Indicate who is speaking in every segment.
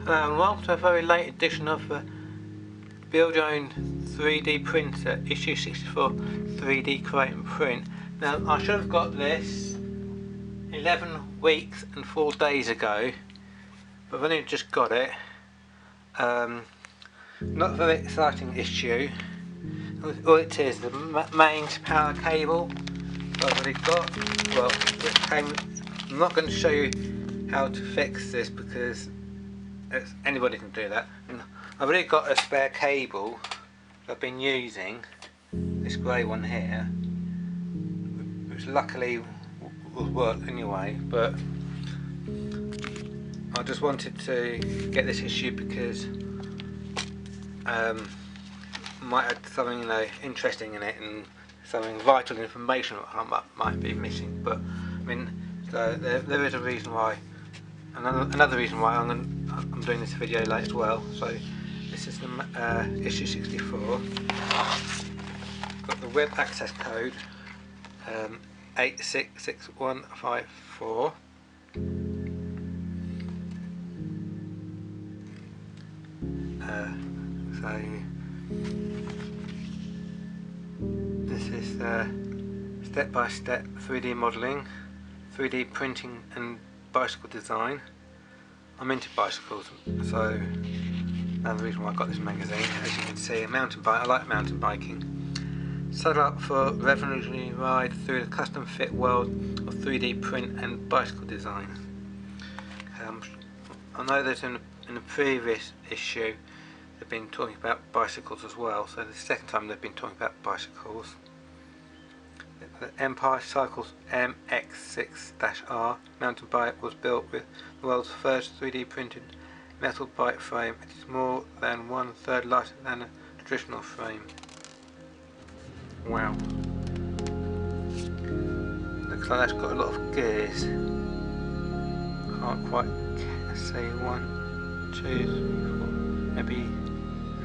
Speaker 1: Welcome to a very late edition of the Build Your Own 3D Printer, issue 64, 3D Create and Print. Now, I should have got this 11 weeks and 4 days ago, but I've only just got it. Not a very exciting issue. All it is, the mains power cable I've already got. Well, it came. I'm not going to show you how to fix this because anybody can do that. And I've already got a spare cable that I've been using, this grey one here, which luckily will work anyway, but I just wanted to get this issue because might have something interesting in it and something vital information I might be missing. But I mean, so there is a reason why. Another reason why I'm doing this video late as well. So this is the issue 64. Got the web access code 866154. So this is step-by-step 3D modelling, 3D printing and bicycle design. I'm into bicycles, so another reason why I got this magazine. As you can see, a mountain bike. I like mountain biking. Saddle up for a revolutionary ride through the custom fit world of 3D print and bicycle design. I know that in the previous issue they've been talking about bicycles as well, so the second time they've been talking about bicycles. The Empire Cycles MX6-R mountain bike was built with the world's first 3D printed metal bike frame. It is more than 1/3 lighter than a traditional frame. Wow. Looks like that's got a lot of gears. Can't quite see 1, 2, 3, 4, maybe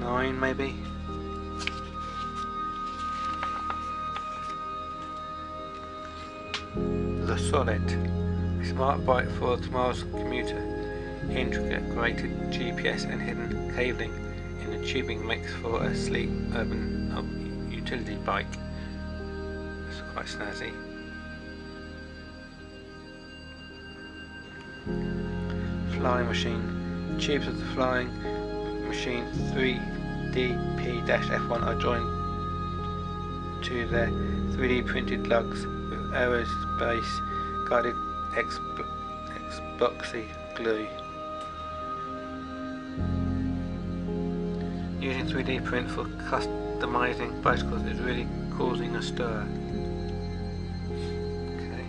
Speaker 1: 9 maybe. The Solid, a smart bike for tomorrow's commuter. Integrated GPS and hidden cabling in the tubing makes for a sleek urban utility bike. It's quite snazzy. Flying machine. Tubes of the flying machine 3DP-F1 are joined to their 3D printed lugs with aerospace guided epoxy glue. Using 3D print for customizing bicycles is really causing a stir. Okay.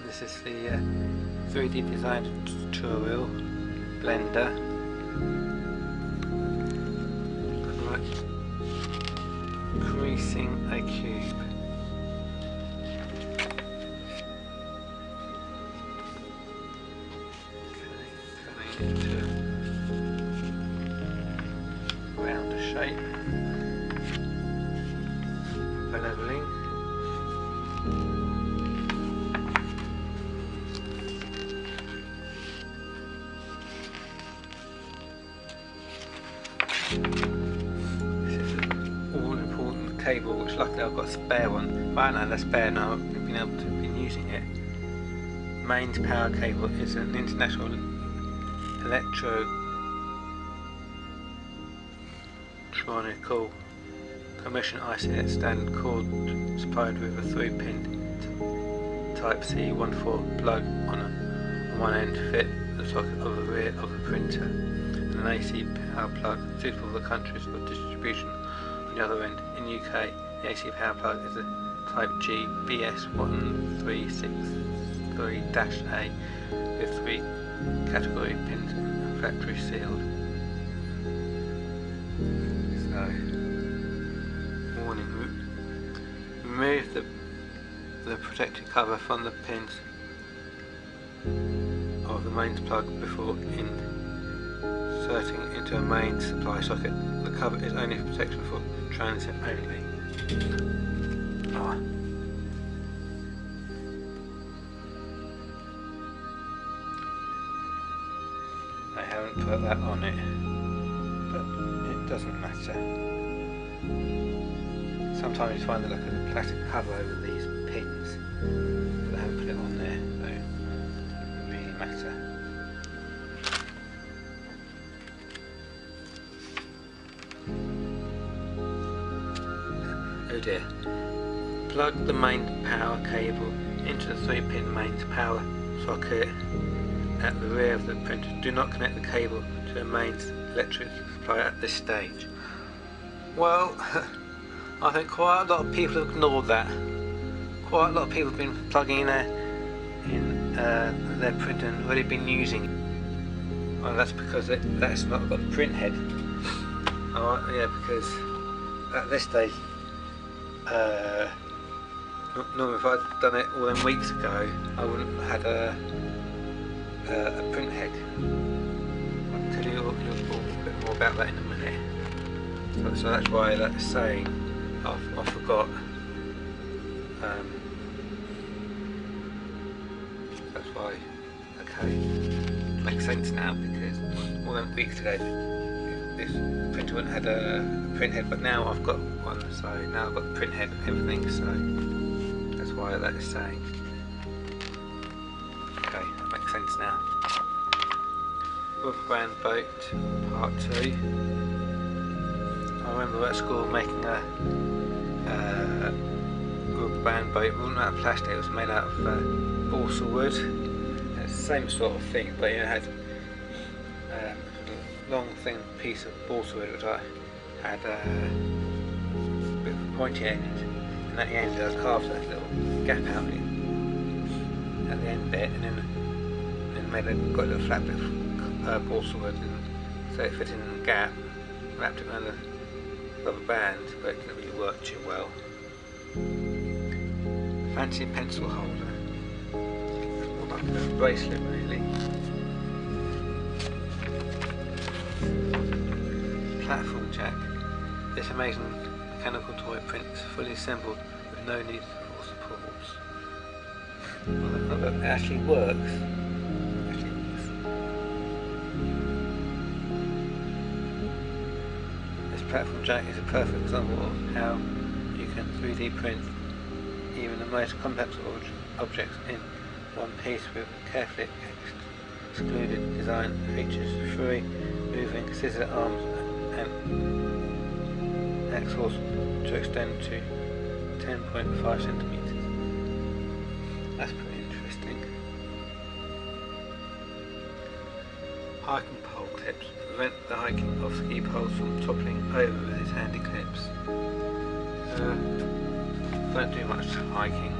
Speaker 1: This is the 3D design tutorial, Blender. Creasing a cube. Okay, turning it into a rounder shape. Leveling. Cable, which luckily I've got a spare one. If I hadn't had a spare now, I've been able to be using it. Mains power cable is an international electronical commission IC standard cord supplied with a 3-pin Type-C 1.4 plug on one end to fit the socket of the rear of the printer, and an AC power plug suitable for the countries of distribution. On the other end, in UK, the AC power plug is a Type G BS1363-A with 3 category pins and factory sealed. So, warning: remove the protective cover from the pins of the mains plug before inserting into a main supply socket. The cover is only for protection for transit only. haven't put that on it, but it doesn't matter. Sometimes you find that like a plastic cover over these pins, but I haven't put it on there, so it doesn't really matter. Oh dear. Plug the main power cable into the 3-pin mains power socket at the rear of the printer. Do not connect the cable to the mains electric supply at this stage. Well, I think quite a lot of people have ignored that. Quite a lot of people have been plugging in their printer and already been using it. Well, that's because that's not got the print head. Oh, yeah, because at this stage, normally if I'd done it all them weeks ago, I wouldn't have had a print head. I'll tell you a little bit more about that in a minute. So that's why that's saying I forgot. That's why. Okay, makes sense now, because all them weeks ago this printer wouldn't have had a print head, but now I've got one, so now I've got the print head and everything, so that's why that is saying. Okay, that makes sense now. Rubber band boat part 2. I remember at school making a rubber band boat. It wasn't out of plastic, it was made out of balsa wood. It's the same sort of thing, but it had a long thin piece of balsa wood which I had a bit of a pointy end, and at the end I carved a little gap out at the end bit, and then got a little flat bit of balsa wood, and so it fit in the gap, wrapped it around the rubber band, but it didn't really work too well. Fancy pencil holder. More like a bracelet really. Platform jack. This amazing mechanical toy prints fully assembled with no need for supports. Well, it actually works. This platform jack is a perfect example of how you can 3D print even the most complex objects in one piece with carefully excluded design features, free moving scissor arms and axles to extend to 10.5 centimeters. That's pretty interesting. Hiking pole clips prevent the hiking of ski poles from toppling over with its handy clips. Don't do much hiking,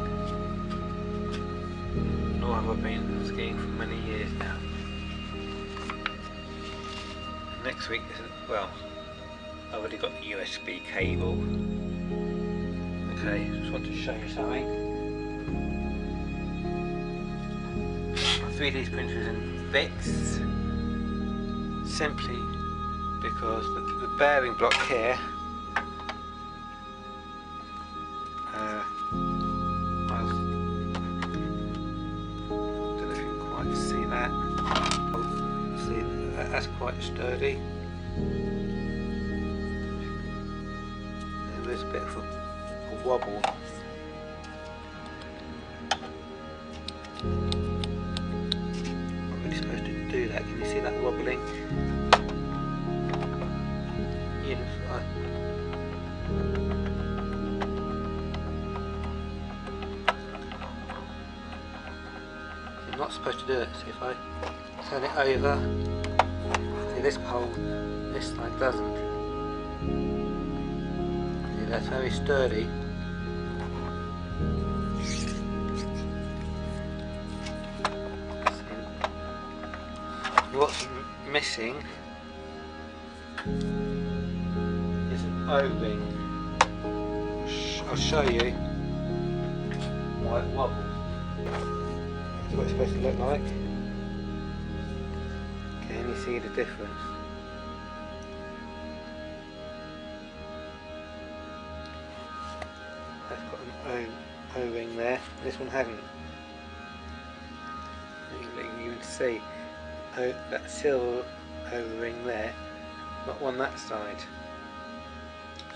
Speaker 1: nor have I been skiing for many years now. Next week is, well, I've already got the USB cable. Okay, just want to show you something. My 3D printer is in bits, simply because the bearing block here, I don't know if you can quite see that. See, that's quite sturdy. There is a bit of a wobble. Not really supposed to do that. Can you see that wobbling? I'm not supposed to do it. See, if I turn it over, see this pole, this side doesn't. See, that's very sturdy. What's missing is an O-ring. I'll show you why it wobbles. That's what it's supposed to look like. Can you see the difference? That's got an O-ring there. This one hasn't. You can see that silver O-ring there, not one that side.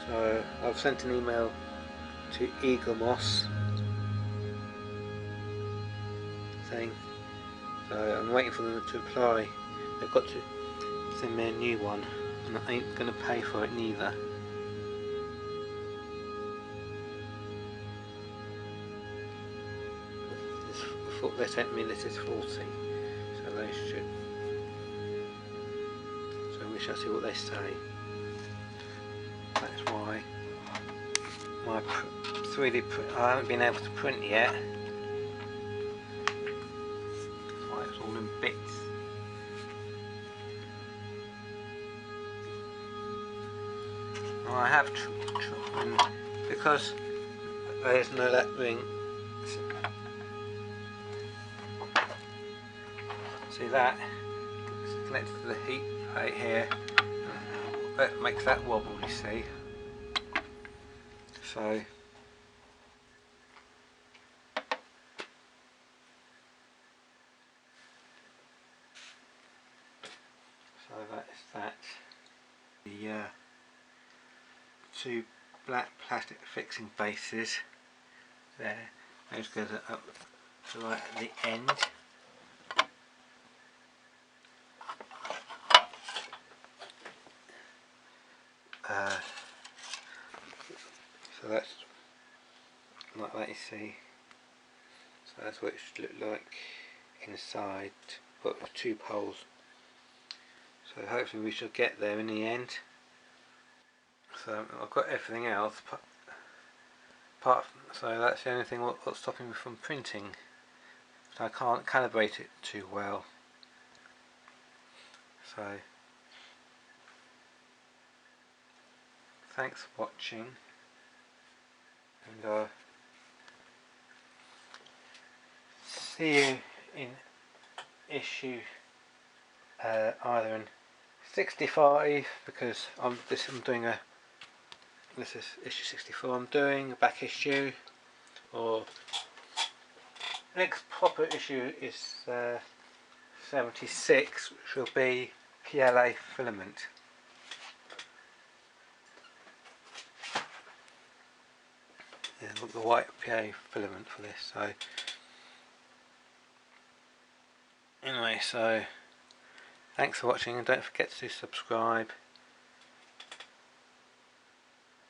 Speaker 1: So I've sent an email to Eaglemoss saying, so I'm waiting for them to reply. They've got to send me a new one, and I ain't gonna pay for it neither. They sent me this is 40, so they should. So we shall see what they say. That's why my 3D I haven't been able to print yet. That's why it's all in bits. I have because there's no that ring. See that? It's connected to the heat plate here. That makes that wobble, you see. So that is that. The two black plastic fixing bases there. Those go up to right at the end. So that's like that, you see. So that's what it should look like inside, but with two poles. So hopefully we shall get there in the end. So I've got everything else apart from, so that's the only thing what's stopping me from printing. So I can't calibrate it too well. So thanks for watching, and see you in issue either in 65, because this is issue 64 I'm doing, a back issue, or next proper issue is 76, which will be PLA filament. Yeah, look, the white PLA filament for this. So anyway, so thanks for watching, and don't forget to subscribe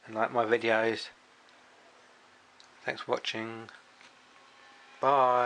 Speaker 1: and like my videos. Thanks for watching. Bye.